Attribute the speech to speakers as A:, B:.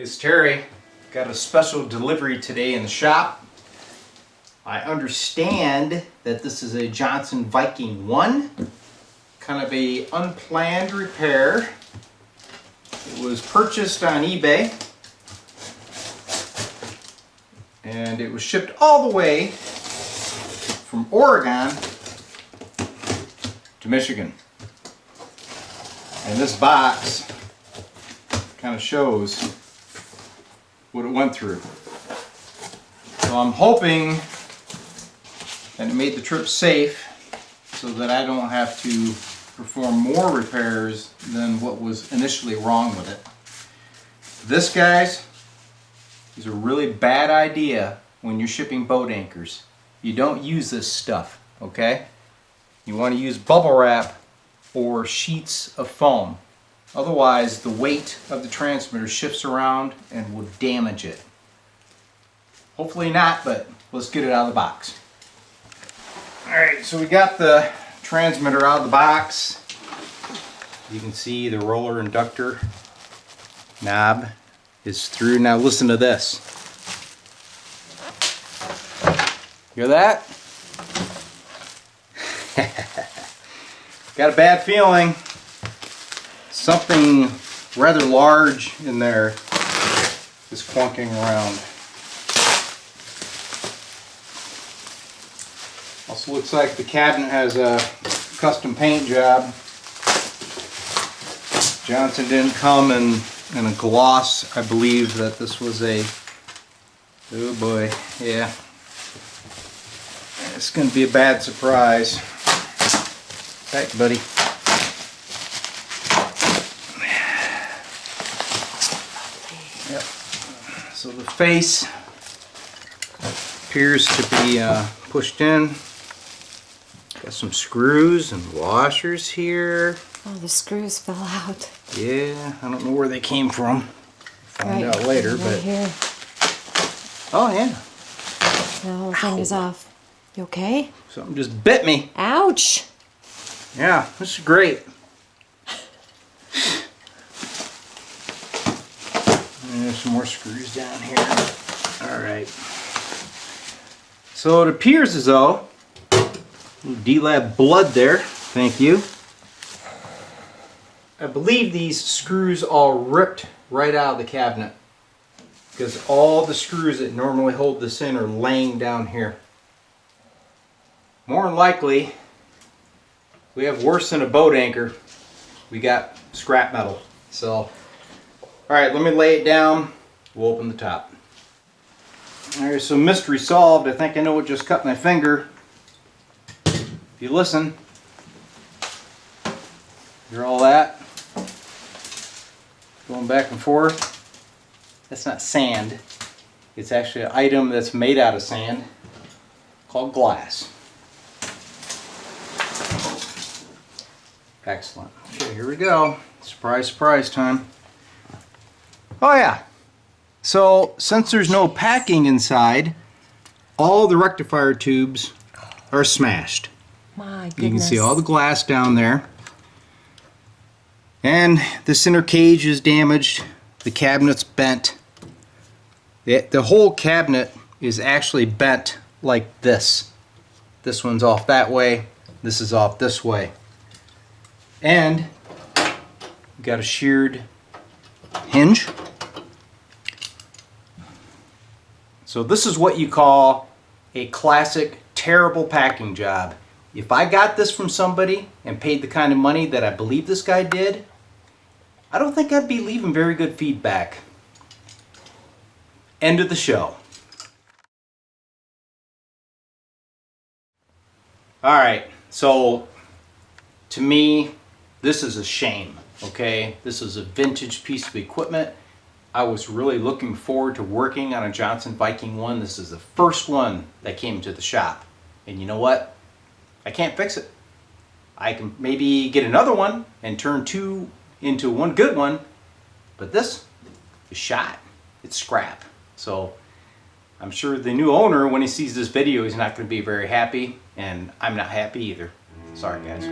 A: It's Terry. Got a special delivery today in the shop. I understand that this is a Johnson Viking 1. Kind of a unplanned repair. It was purchased on eBay. And it was shipped all the way from Oregon to Michigan. And this box kind of shows what it went through. So I'm hoping that it made the trip safe so that I don't have to perform more repairs than what was initially wrong with it. This, guys, is a really bad idea when you're shipping boat anchors. You don't use this stuff, okay? You want to use bubble wrap or sheets of foam. Otherwise, the weight of the transmitter shifts around and will damage it. Hopefully not, but let's get it out of the box. Alright, so we got the transmitter out of the box. You can see the roller inductor knob is through. Now listen to this. Hear that? Got a bad feeling. Something rather large in there is clunking around. Also looks like the cabinet has a custom paint job. Johnson didn't come in a gloss. I believe that this was a, oh boy, yeah. It's going to be a bad surprise. Back, buddy. Yep. So the face appears to be pushed in. Got some screws and washers here.
B: Oh, the screws fell out.
A: Yeah, I don't know where they came from. Find out later,
B: right
A: but
B: here.
A: oh yeah.
B: The whole thing is off. You okay?
A: Something just bit me.
B: Ouch!
A: Yeah, this is great. And there's some more screws down here. Alright. So it appears as though D-Lab blood there. Thank you. I believe these screws all ripped right out of the cabinet because all the screws that normally hold this in are laying down here. More than likely, we have worse than a boat anchor. We got scrap metal. So, alright, let me lay it down. We'll open the top. Alright, so mystery solved. I think I know what just cut my finger. If you listen, hear all that? Going back and forth. That's not sand. It's actually an item that's made out of sand called glass. Excellent. Okay, here we go. Surprise, surprise time. Oh yeah. So, since there's no packing inside, all the rectifier tubes are smashed.
B: My goodness.
A: You can see all the glass down there. And the center cage is damaged. The cabinet's bent. The whole cabinet is actually bent like this. This one's off that way. This is off this way. And we've got a sheared hinge. So this is what you call a classic terrible packing job. If I got this from somebody and paid the kind of money that I believe this guy did, I don't think I'd be leaving very good feedback. End of the show. Alright, so to me, this is a shame, okay? This is a vintage piece of equipment. I was really looking forward to working on a Johnson Viking 1. This is the first one that came to the shop. And you know what? I can't fix it. I can maybe get another one and turn two into one good one, but this is shot. It's scrap. So I'm sure the new owner, when he sees this video, he's not going to be very happy, and I'm not happy either. Sorry, guys.